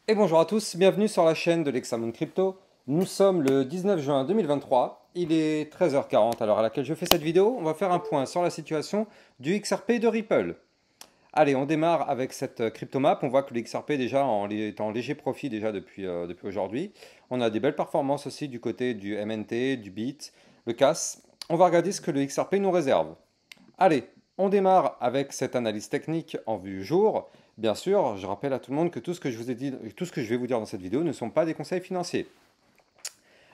Et bonjour à tous, bienvenue sur la chaîne de l'Hexamone Crypto. Nous sommes le 19 juin 2023, il est 13h40 à l'heure à laquelle je fais cette vidéo. On va faire un point sur la situation du XRP de Ripple. Allez, on démarre avec cette cryptomap. On voit que le XRP déjà est en léger profit déjà depuis aujourd'hui. On a des belles performances aussi du côté du MNT, du BIT, le CAS. On va regarder ce que le XRP nous réserve. Allez, on démarre avec cette analyse technique en vue jour. Bien sûr, je rappelle à tout le monde que tout ce que je vous ai dit, tout ce que je vais vous dire dans cette vidéo ne sont pas des conseils financiers.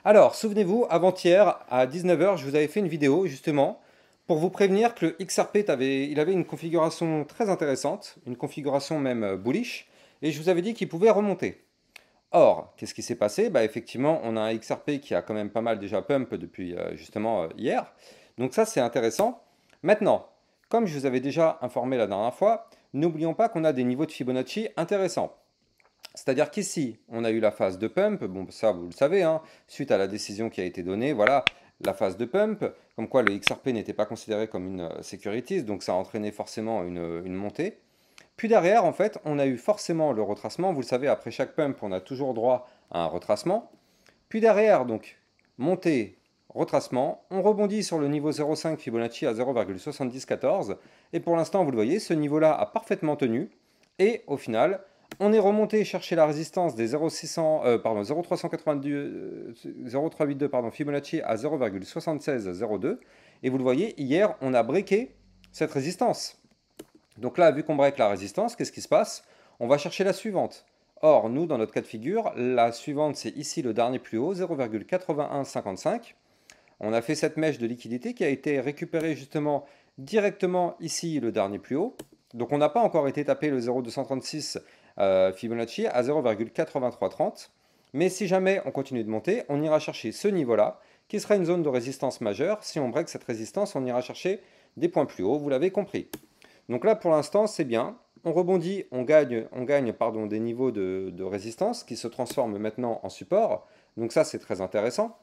Alors, souvenez-vous, avant-hier, à 19h, je vous avais fait une vidéo, justement, pour vous prévenir que le XRP avait une configuration très intéressante, une configuration même bullish, et je vous avais dit qu'il pouvait remonter. Or, qu'est-ce qui s'est passé? Bah, effectivement, on a un XRP qui a quand même pas mal déjà pump depuis justement hier. Donc ça, c'est intéressant. Maintenant, comme je vous avais déjà informé la dernière fois, n'oublions pas qu'on a des niveaux de Fibonacci intéressants. C'est-à-dire qu'ici, on a eu la phase de pump, bon ça vous le savez, hein, suite à la décision qui a été donnée, voilà, la phase de pump, comme quoi le XRP n'était pas considéré comme une securities, donc ça a entraîné forcément une montée. Puis derrière, en fait, on a eu forcément le retracement. Vous le savez, après chaque pump, on a toujours droit à un retracement. Puis derrière, donc, montée, retracement. On rebondit sur le niveau 0,5 Fibonacci à 0,7014. Et pour l'instant, vous le voyez, ce niveau-là a parfaitement tenu. Et au final, on est remonté chercher la résistance des 0,382 Fibonacci à 0,7602. Et vous le voyez, hier, on a breaké cette résistance. Donc là, vu qu'on break la résistance, qu'est-ce qui se passe? On va chercher la suivante. Or, nous, dans notre cas de figure, la suivante, c'est ici le dernier plus haut, 0,8155. On a fait cette mèche de liquidité qui a été récupérée justement directement ici, le dernier plus haut. Donc on n'a pas encore été tapé le 0,236 Fibonacci à 0,8330. Mais si jamais on continue de monter, on ira chercher ce niveau-là, qui sera une zone de résistance majeure. Si on break cette résistance, on ira chercher des points plus hauts, vous l'avez compris. Donc là, pour l'instant, c'est bien. On rebondit, on gagne des niveaux de résistance qui se transforment maintenant en support. Donc ça, c'est très intéressant.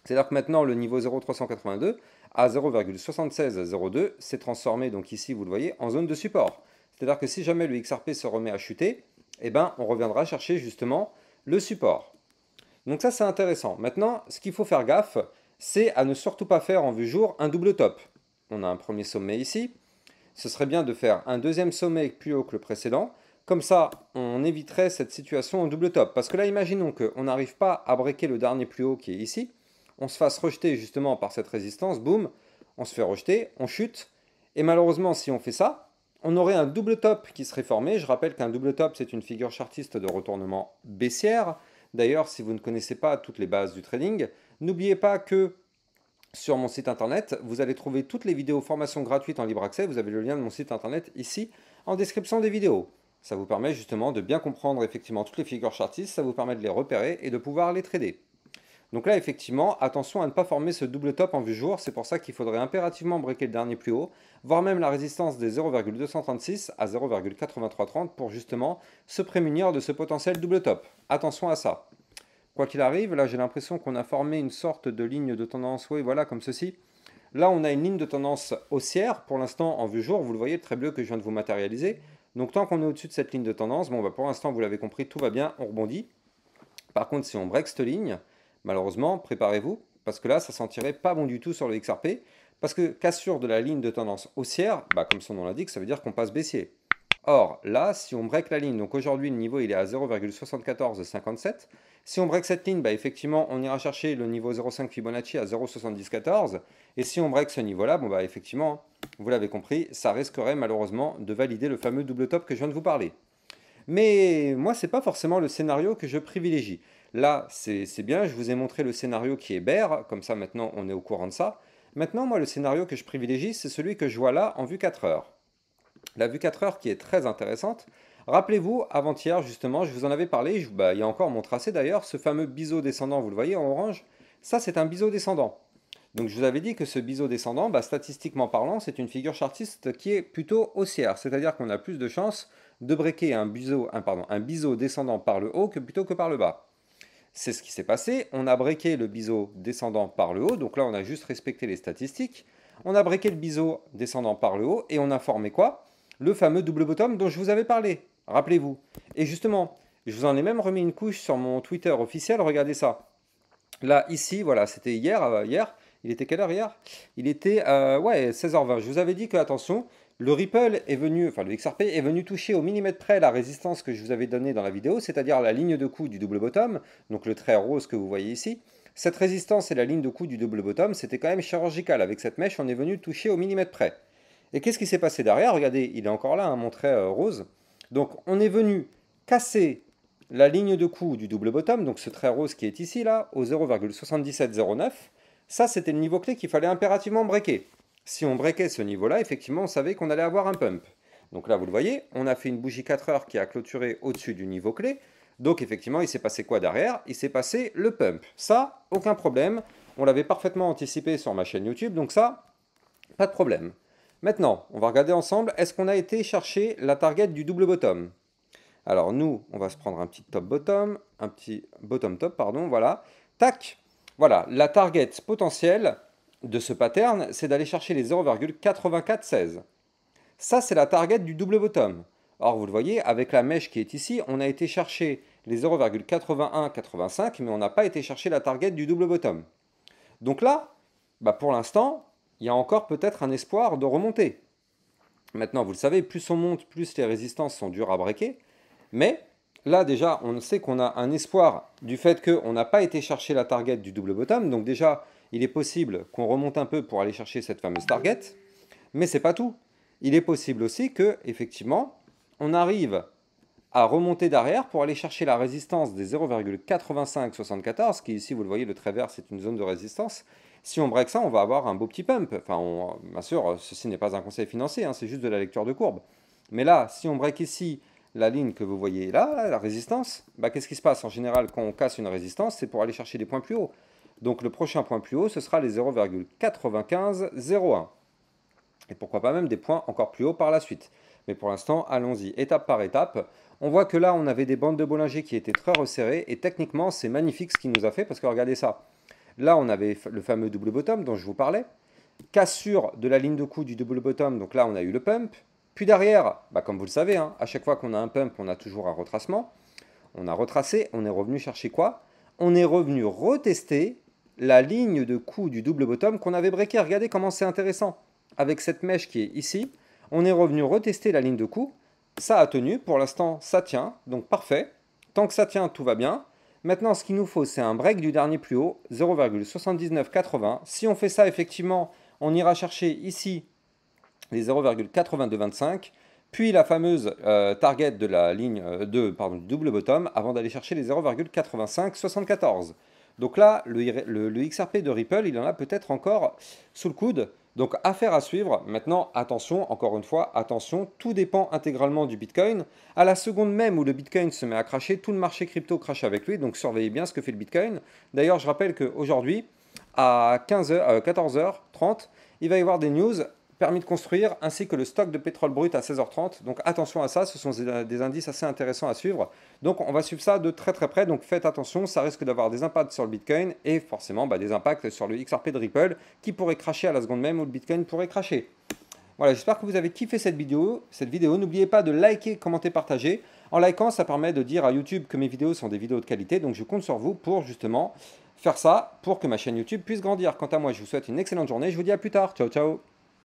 C'est-à-dire que maintenant, le niveau 0,382 à 0,7602 s'est transformé, donc ici, vous le voyez, en zone de support. C'est-à-dire que si jamais le XRP se remet à chuter, eh ben, on reviendra chercher justement le support. Donc ça, c'est intéressant. Maintenant, ce qu'il faut faire gaffe, c'est à ne surtout pas faire en vue jour un double top. On a un premier sommet ici. Ce serait bien de faire un deuxième sommet plus haut que le précédent. Comme ça, on éviterait cette situation en double top. Parce que là, imaginons qu'on n'arrive pas à breaker le dernier plus haut qui est ici. On se fasse rejeter justement par cette résistance. Boum, on se fait rejeter, on chute. Et malheureusement, si on fait ça, on aurait un double top qui serait formé. Je rappelle qu'un double top, c'est une figure chartiste de retournement baissière. D'ailleurs, si vous ne connaissez pas toutes les bases du trading, n'oubliez pas que sur mon site internet, vous allez trouver toutes les vidéos formations gratuites en libre accès. Vous avez le lien de mon site internet ici en description des vidéos. Ça vous permet justement de bien comprendre effectivement toutes les figures chartistes, ça vous permet de les repérer et de pouvoir les trader. Donc là, effectivement, attention à ne pas former ce double top en vue jour. C'est pour ça qu'il faudrait impérativement breaker le dernier plus haut, voire même la résistance des 0,236 à 0,8330 pour justement se prémunir de ce potentiel double top. Attention à ça. Quoi qu'il arrive, là j'ai l'impression qu'on a formé une sorte de ligne de tendance, oui voilà, comme ceci. Là on a une ligne de tendance haussière, pour l'instant en vue jour, vous le voyez, le trait bleu que je viens de vous matérialiser. Donc tant qu'on est au-dessus de cette ligne de tendance, bon bah pour l'instant vous l'avez compris, tout va bien, on rebondit. Par contre si on break cette ligne, malheureusement, préparez-vous, parce que là ça sentirait pas bon du tout sur le XRP, parce que cassure de la ligne de tendance haussière, bah, comme son nom l'indique, ça veut dire qu'on passe baissier. Or, là, si on break la ligne, donc aujourd'hui le niveau il est à 0,7457. Si on break cette ligne, bah, effectivement, on ira chercher le niveau 0,5 Fibonacci à 0,7014. Et si on break ce niveau-là, bon, bah, effectivement, vous l'avez compris, ça risquerait malheureusement de valider le fameux double top que je viens de vous parler. Mais moi, ce n'est pas forcément le scénario que je privilégie. Là, c'est bien, je vous ai montré le scénario qui est bear, comme ça maintenant on est au courant de ça. Maintenant, moi, le scénario que je privilégie, c'est celui que je vois là en vue 4 heures. La vue 4 heures qui est très intéressante. Rappelez-vous, avant-hier, justement, je vous en avais parlé, bah, il y a encore mon tracé d'ailleurs, ce fameux biseau descendant, vous le voyez en orange, ça c'est un biseau descendant. Donc je vous avais dit que ce biseau descendant, bah, statistiquement parlant, c'est une figure chartiste qui est plutôt haussière, c'est-à-dire qu'on a plus de chances de breaker un biseau descendant par le haut que plutôt que par le bas. C'est ce qui s'est passé, on a breaké le biseau descendant par le haut, donc là on a juste respecté les statistiques, on a breaké le biseau descendant par le haut et on a formé quoi? Le fameux double bottom dont je vous avais parlé, rappelez-vous. Et justement, Je vous en ai même remis une couche sur mon Twitter officiel, regardez ça. Là, ici, voilà, c'était hier. Il était quelle heure hier? Il était, ouais, 16h20. Je vous avais dit que, attention, le Ripple est venu, enfin le XRP est venu toucher au millimètre près la résistance que je vous avais donnée dans la vidéo, c'est-à-dire la ligne de coup du double bottom, donc le trait rose que vous voyez ici. Cette résistance et la ligne de coup du double bottom, c'était quand même chirurgical. Avec cette mèche, on est venu toucher au millimètre près. Et qu'est-ce qui s'est passé derrière? Regardez, il est encore là, hein, mon trait rose. Donc, on est venu casser la ligne de coup du double bottom, donc ce trait rose qui est ici, là, au 0,7709. Ça, c'était le niveau clé qu'il fallait impérativement breaker. Si on breakait ce niveau-là, effectivement, on savait qu'on allait avoir un pump. Donc là, vous le voyez, on a fait une bougie 4 heures qui a clôturé au-dessus du niveau clé. Donc effectivement, il s'est passé quoi derrière? Il s'est passé le pump. Ça, aucun problème. On l'avait parfaitement anticipé sur ma chaîne YouTube, donc ça, pas de problème. Maintenant, on va regarder ensemble, est-ce qu'on a été chercher la target du double bottom? Alors nous, on va se prendre un petit top bottom, un petit bottom top, pardon, voilà. Tac. Voilà, la target potentielle de ce pattern, c'est d'aller chercher les 0,8416. Ça, c'est la target du double bottom. Or, vous le voyez, avec la mèche qui est ici, on a été chercher les 0,8185, mais on n'a pas été chercher la target du double bottom. Donc là, bah pour l'instant, il y a encore peut-être un espoir de remonter. Maintenant, vous le savez, plus on monte, plus les résistances sont dures à breaker. Mais là, déjà, on sait qu'on a un espoir du fait qu'on n'a pas été chercher la target du double bottom. Donc déjà, il est possible qu'on remonte un peu pour aller chercher cette fameuse target. Mais ce n'est pas tout. Il est possible aussi que, effectivement, on arrive à remonter derrière pour aller chercher la résistance des 0,8574, qui ici, vous le voyez, le trait vert, c'est une zone de résistance. Si on break ça, on va avoir un beau petit pump. Enfin, bien sûr, ceci n'est pas un conseil financier, hein, c'est juste de la lecture de courbe. Mais là, si on break ici la ligne que vous voyez là, la résistance, bah, qu'est-ce qui se passe en général quand on casse une résistance? C'est pour aller chercher des points plus hauts. Donc le prochain point plus haut, ce sera les 0,9501. Et pourquoi pas même des points encore plus hauts par la suite. Mais pour l'instant, allons-y étape par étape. On voit que là, on avait des bandes de Bollinger qui étaient très resserrées. Et techniquement, c'est magnifique ce qu'il nous a fait. Parce que regardez ça. Là, on avait le fameux double bottom dont je vous parlais. Cassure de la ligne de coup du double bottom. Donc là, on a eu le pump. Puis derrière, bah comme vous le savez, hein, à chaque fois qu'on a un pump, on a toujours un retracement. On a retracé. On est revenu chercher quoi? On est revenu retester la ligne de coup du double bottom qu'on avait breaké. Regardez comment c'est intéressant. Avec cette mèche qui est ici, on est revenu retester la ligne de coup. Ça a tenu, pour l'instant ça tient, donc parfait. Tant que ça tient, tout va bien. Maintenant, ce qu'il nous faut, c'est un break du dernier plus haut, 0,7980. Si on fait ça, effectivement, on ira chercher ici les 0,8225, puis la fameuse target de la ligne du double bottom, avant d'aller chercher les 0,8574. Donc là, le XRP de Ripple, il en a peut-être encore sous le coude. Donc affaire à suivre. Maintenant, attention, encore une fois, attention, tout dépend intégralement du Bitcoin. À la seconde même où le Bitcoin se met à cracher, tout le marché crypto crache avec lui. Donc surveillez bien ce que fait le Bitcoin. D'ailleurs, je rappelle qu'aujourd'hui, à 14h30, il va y avoir des news permis de construire, ainsi que le stock de pétrole brut à 16h30. Donc attention à ça, ce sont des indices assez intéressants à suivre. Donc on va suivre ça de très très près, donc faites attention, ça risque d'avoir des impacts sur le Bitcoin et forcément des impacts sur le XRP de Ripple qui pourrait cracher à la seconde même où le Bitcoin pourrait cracher. Voilà, j'espère que vous avez kiffé cette vidéo. N'oubliez pas de liker, commenter, partager. En likant, ça permet de dire à YouTube que mes vidéos sont des vidéos de qualité, donc je compte sur vous pour justement faire ça, pour que ma chaîne YouTube puisse grandir. Quant à moi, je vous souhaite une excellente journée, je vous dis à plus tard, ciao ciao.